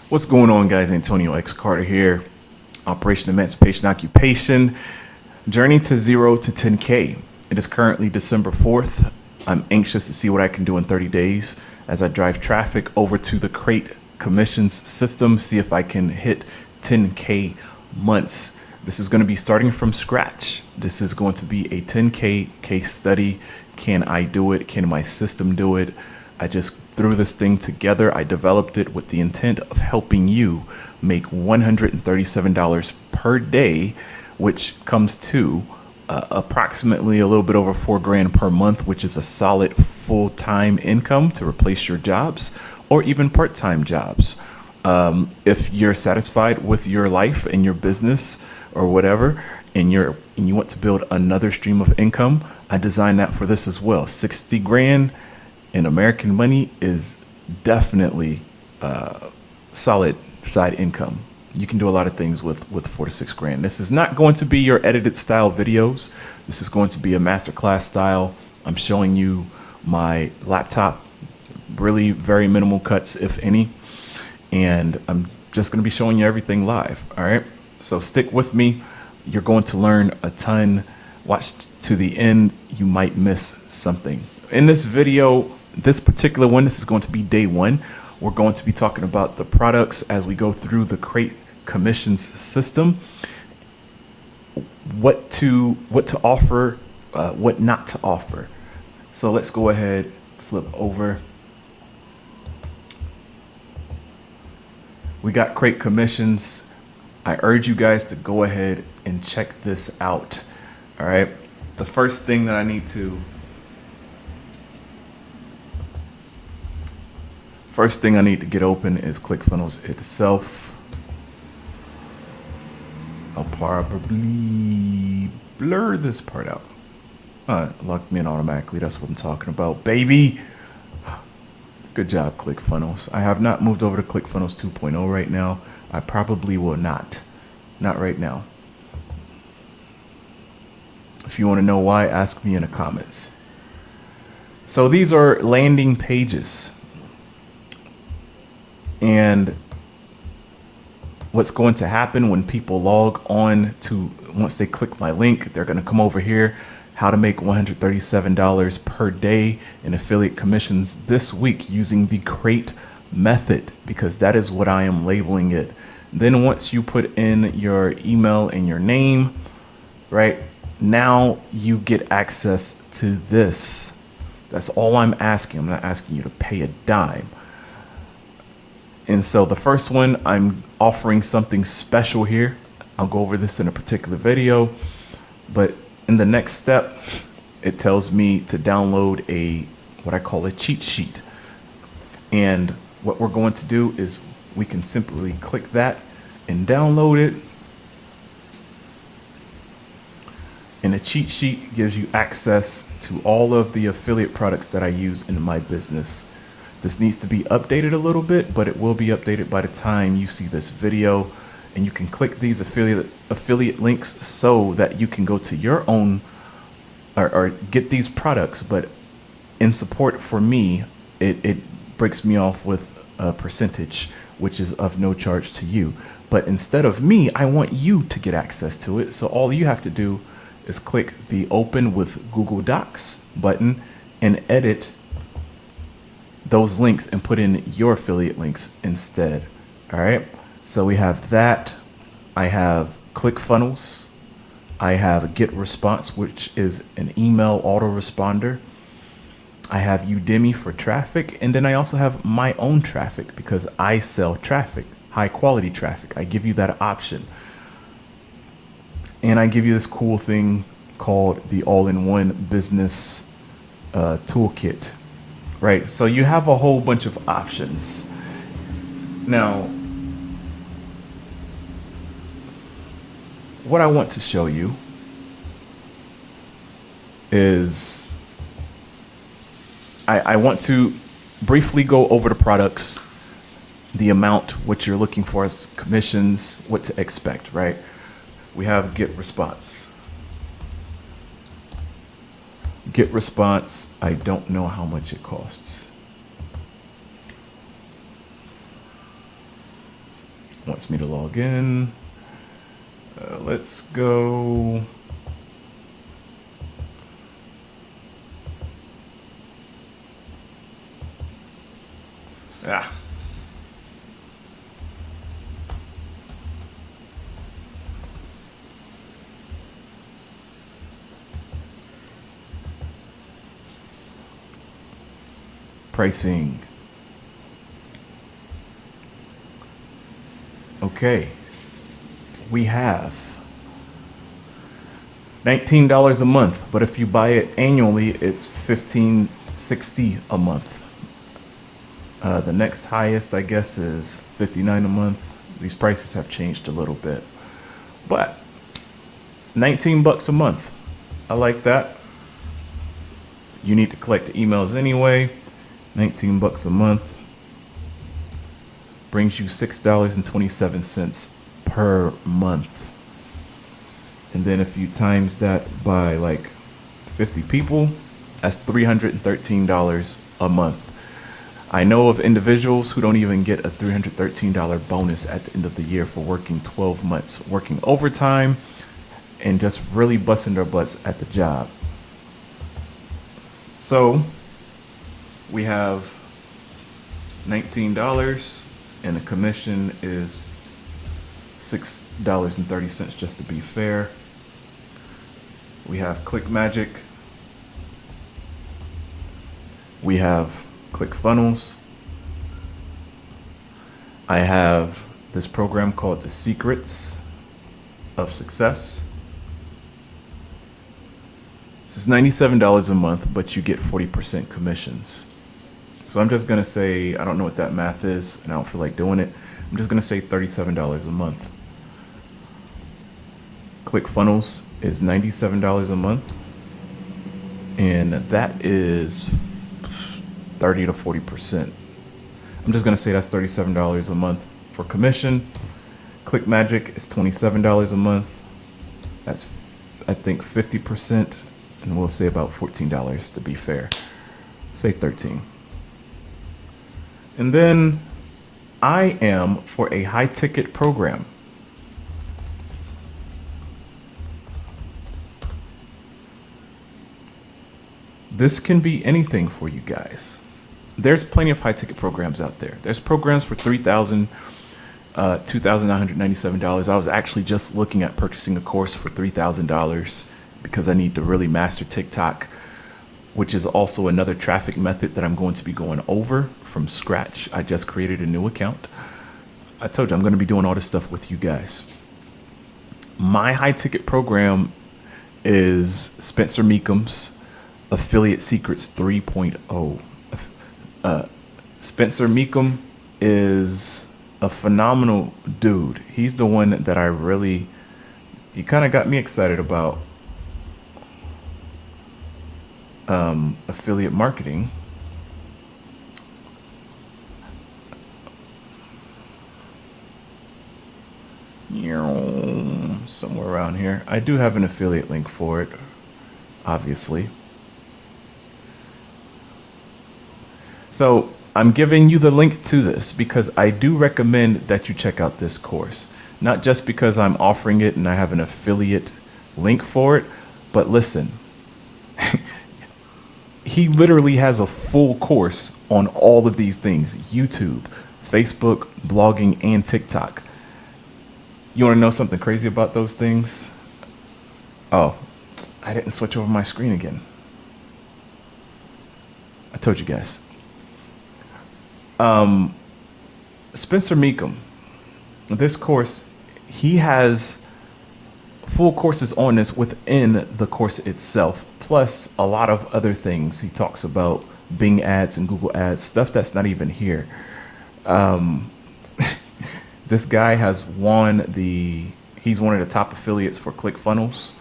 What's going on, guys? Antonio X Carter here. Operation Emancipation Occupation. Journey to 0 to 10K. It is currently December 4th. I'm anxious to see what I can do in 30 days as I drive traffic over to the Crate Commissions system, see if I can hit 10K months. This is going to be starting from scratch. This is going to be a 10K case study. Can I do it? Can my system do it? I just threw this thing together. I developed it with the intent of helping you make $137 per day, which comes to approximately a little bit over $4,000 per month, which is a solid full-time income to replace your jobs or even part-time jobs. If you're satisfied with your life and your business or whatever, and you want to build another stream of income, I designed that for this as well. 60 grand in American money is definitely solid side income. You can do a lot of things with 4 to 6 grand. This is not going to be your edited style videos. This is going to be a masterclass style. I'm showing you my laptop, really very minimal cuts, if any. And I'm just going to be showing you everything live. All right. So stick with me. You're going to learn a ton. Watch to the end. You might miss something. In this video, this particular one, this is going to be day one. We're going to be talking about the products as we go through the Crate Commissions system, what to offer, what not to offer. So let's go ahead, flip over. We got Crate Commissions. I urge you guys to go ahead and check this out. All right. The first thing that I need to get open is ClickFunnels itself. I'll probably blur this part out. Locked me in automatically. That's what I'm talking about, baby. Good job, ClickFunnels. I have not moved over to ClickFunnels 2.0 right now. I probably will not. Not right now. If you want to know why, ask me in the comments. So these are landing pages. And what's going to happen when people log on to, once they click my link, they're going to come over here, how to make $137 per day in affiliate commissions this week using the Crate method, because that is what I am labeling it. Then once you put in your email and your name, right, now you get access to this. That's all I'm asking. I'm not asking you to pay a dime. And so the first one, I'm offering something special here. I'll go over this in a particular video, but in the next step, it tells me to download what I call a cheat sheet. And what we're going to do is we can simply click that and download it. And the cheat sheet gives you access to all of the affiliate products that I use in my business. This needs to be updated a little bit, but it will be updated by the time you see this video. And you can click these affiliate links so that you can go to your own or get these products. But in support for me, it breaks me off with a percentage, which is of no charge to you. But instead of me, I want you to get access to it. So all you have to do is click the Open with Google Docs button and edit those links and put in your affiliate links instead. All right. So we have that. I have ClickFunnels. I have GetResponse, which is an email autoresponder. I have Udemy for traffic. And then I also have my own traffic because I sell traffic, high quality traffic. I give you that option. And I give you this cool thing called the all-in-one business toolkit. Right, so you have a whole bunch of options. Now, what I want to show you is I want to briefly go over the products, the amount, what you're looking for as commissions, what to expect, right? We have GetResponse. GetResponse, I don't know how much it costs. wants me to log in. Let's go. Ah. Pricing. Okay. We have $19 a month, but if you buy it annually, it's $15.60 a month. The next highest, I guess, is $59 a month. These prices have changed a little bit, but 19 bucks a month. I like that. You need to collect emails anyway. 19 bucks a month brings you $6.27 per month. And then if you times that by like 50 people, that's $313 a month. I know of individuals who don't even get a $313 bonus at the end of the year for working 12 months, working overtime and just really busting their butts at the job. So we have $19 and the commission is $6.30 just to be fair. We have ClickMagick. We have ClickFunnels. I have this program called The Secrets of Success. This is $97 a month, but you get 40% commissions. So I'm just going to say, I don't know what that math is, and I don't feel like doing it. I'm just going to say $37 a month. ClickFunnels is $97 a month, and that is 30 to 40%. I'm just going to say that's $37 a month for commission. ClickMagick is $27 a month. That's, I think, 50%, and we'll say about $14 to be fair. Say 13. And then I am for a high ticket program. This can be anything for you guys. There's plenty of high ticket programs out there. There's programs for $3,000, $2,997. I was actually just looking at purchasing a course for $3,000 because I need to really master TikTok, which is also another traffic method that I'm going to be going over from scratch. I just created a new account. I told you I'm going to be doing all this stuff with you guys. My high ticket program is Spencer Meekham's Affiliate Secrets 3.0. Spencer Meekham is a phenomenal dude. He's the one that he kind of got me excited about affiliate marketing. Somewhere around here. I do have an affiliate link for it, obviously. So I'm giving you the link to this because I do recommend that you check out this course. Not just because I'm offering it and I have an affiliate link for it, but listen, he literally has a full course on all of these things: YouTube, Facebook, blogging, and TikTok. You want to know something crazy about those things? Oh, I didn't switch over my screen again. I told you guys. Spencer Meekham, this course, he has full courses on this within the course itself, plus a lot of other things. He talks about Bing ads and Google ads, stuff that's not even here. This guy has he's one of the top affiliates for ClickFunnels.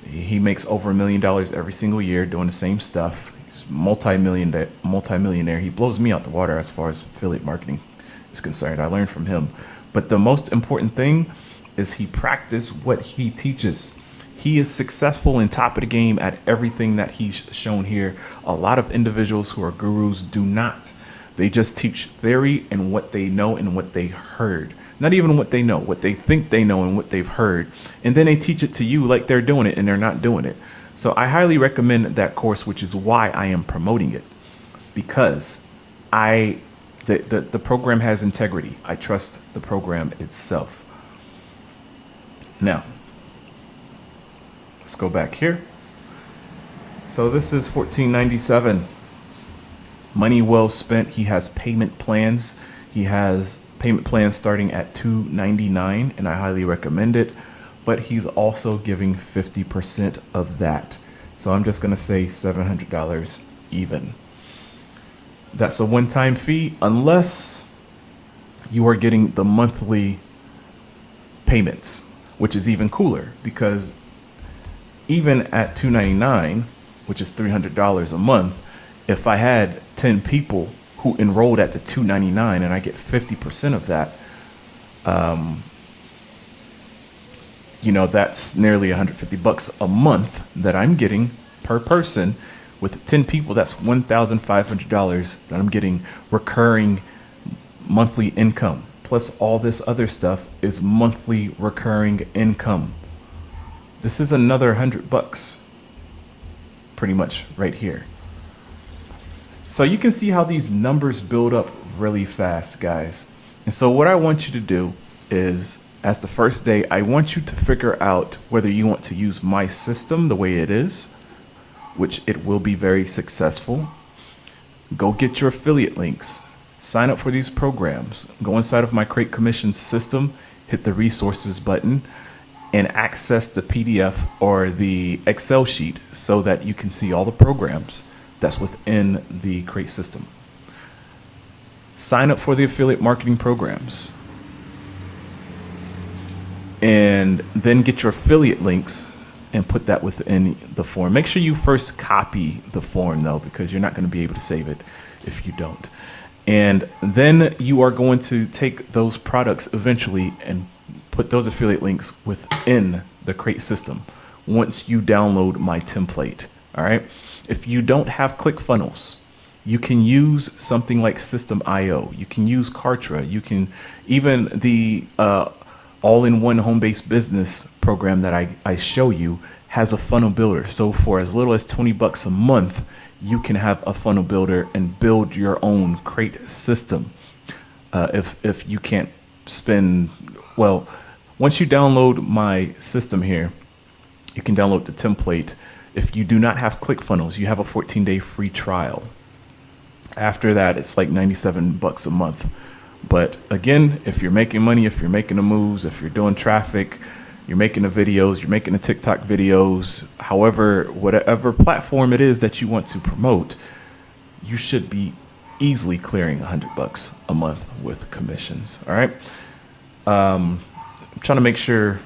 He makes over $1 million every single year doing the same stuff. He's multi-millionaire. He blows me out the water as far as affiliate marketing is concerned. I learned from him. But the most important thing is he practices what he teaches. He is successful and top of the game at everything that he's shown here. A lot of individuals who are gurus do not. They just teach theory and what they know and what they heard. Not even what they know, what they think they know and what they've heard. And then they teach it to you like they're doing it and they're not doing it. So I highly recommend that course, which is why I am promoting it, because the program has integrity. I trust the program itself. Now, let's go back here. So this is $14.97. Money well spent. He has payment plans. He has payment plans starting at $2.99, and I highly recommend it. But he's also giving 50% of that. So I'm just going to say $700 even. That's a one-time fee unless you are getting the monthly payments, which is even cooler, because even at $2.99, which is $300 a month, if I had 10 people who enrolled at the $2.99 and I get 50% of that, that's nearly $150 a month that I'm getting per person. With 10 people, that's $1,500 that I'm getting recurring monthly income. Plus all this other stuff is monthly recurring income. This is another $100 pretty much right here. So you can see how these numbers build up really fast, guys. And so what I want you to do is, as the first day, I want you to figure out whether you want to use my system the way it is, which it will be very successful. Go get your affiliate links, sign up for these programs, go inside of my Create Commission system, hit the resources button, and access the PDF or the Excel sheet so that you can see all the programs that's within the Create system. Sign up for the affiliate marketing programs, and then get your affiliate links and put that within the form. Make sure you first copy the form though, because you're not going to be able to save it if you don't. And then you are going to take those products eventually and put those affiliate links within the Create system once you download my template. All right. If you don't have ClickFunnels, you can use something like System.io. You can use Kartra. You can even the all-in-one home-based business program that I show you has a funnel builder. So for as little as $20 a month, you can have a funnel builder and build your own Create system. If you can't spend, well, once you download my system here, you can download the template. If you do not have ClickFunnels, you have a 14-day free trial. After that, it's like $97 a month. But again, if you're making money, if you're making the moves, if you're doing traffic, you're making the videos, you're making the TikTok videos, however, whatever platform it is that you want to promote, you should be easily clearing $100 a month with commissions. All right. I'm trying to make sure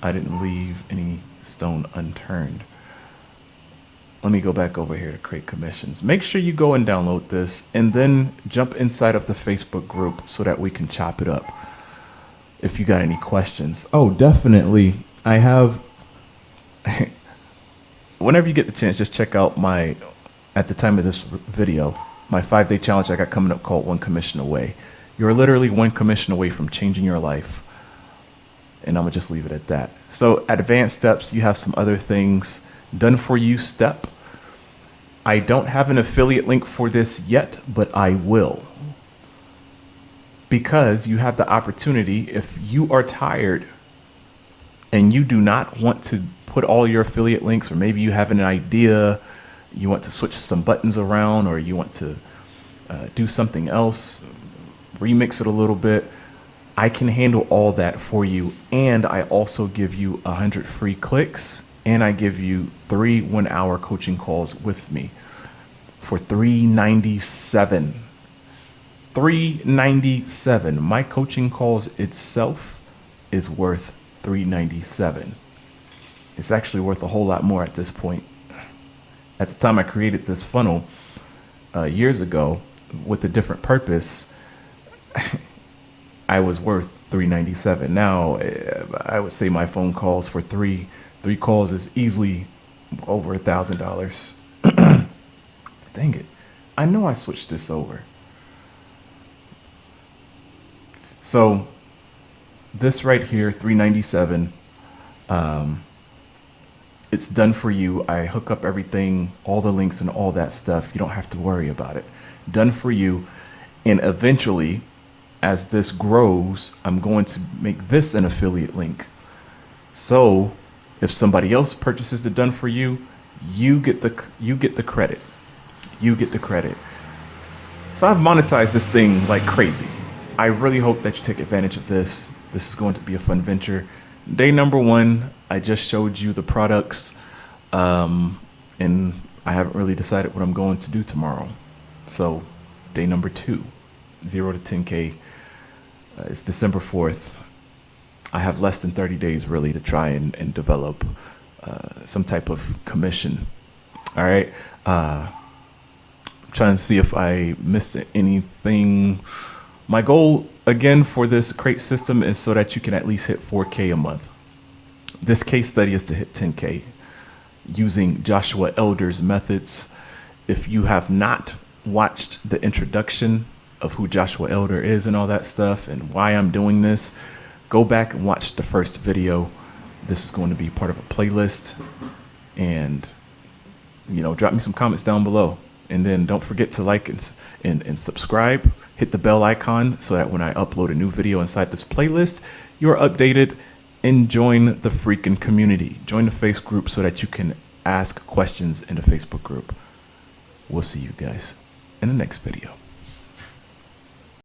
I didn't leave any stone unturned. Let me go back over here to Create Commissions. Make sure you go and download this and then jump inside of the Facebook group so that we can chop it up if you got any questions. Oh, definitely. I have, whenever you get the chance, just check out my, at the time of this video, my 5-day challenge I got coming up called One Commission Away. You're literally one commission away from changing your life. And I'm gonna just leave it at that. So advanced steps, you have some other things. Done for you step. I don't have an affiliate link for this yet, but I will. Because you have the opportunity, if you are tired and you do not want to put all your affiliate links, or maybe you have an idea, you want to switch some buttons around, or you want to do something else, remix it a little bit, I can handle all that for you. And I also give you 100 free clicks, and I give you 3 one-hour coaching calls with me for $397. $397. My coaching calls itself is worth $397. It's actually worth a whole lot more at this point. At the time I created this funnel years ago with a different purpose, I was worth $397. Now I would say my phone calls for three calls is easily over $1,000. Dang it. I know I switched this over. So this right here, $397. It's done for you. I hook up everything, all the links and all that stuff. You don't have to worry about it. Done for you. And eventually, as this grows, I'm going to make this an affiliate link. So if somebody else purchases the done for you, you get the credit. You get the credit. So I've monetized this thing like crazy. I really hope that you take advantage of this. This is going to be a fun venture. Day number 1, I just showed you the products, and I haven't really decided what I'm going to do tomorrow. So day number 2, 0 to 10K. It's December 4th. I have less than 30 days really to try and develop some type of commission. All right. Trying to see if I missed anything. My goal again for this crate system is so that you can at least hit 4K a month. This case study is to hit 10K using Joshua Elder's methods. If you have not watched the introduction of who Joshua Elder is and all that stuff and why I'm doing this, go back and watch the first video. This is going to be part of a playlist, and drop me some comments down below. And then don't forget to like and subscribe. Hit the bell icon so that when I upload a new video inside this playlist, you're updated, and join the freaking community. Join the Face group so that you can ask questions in the Facebook group. We'll see you guys in the next video.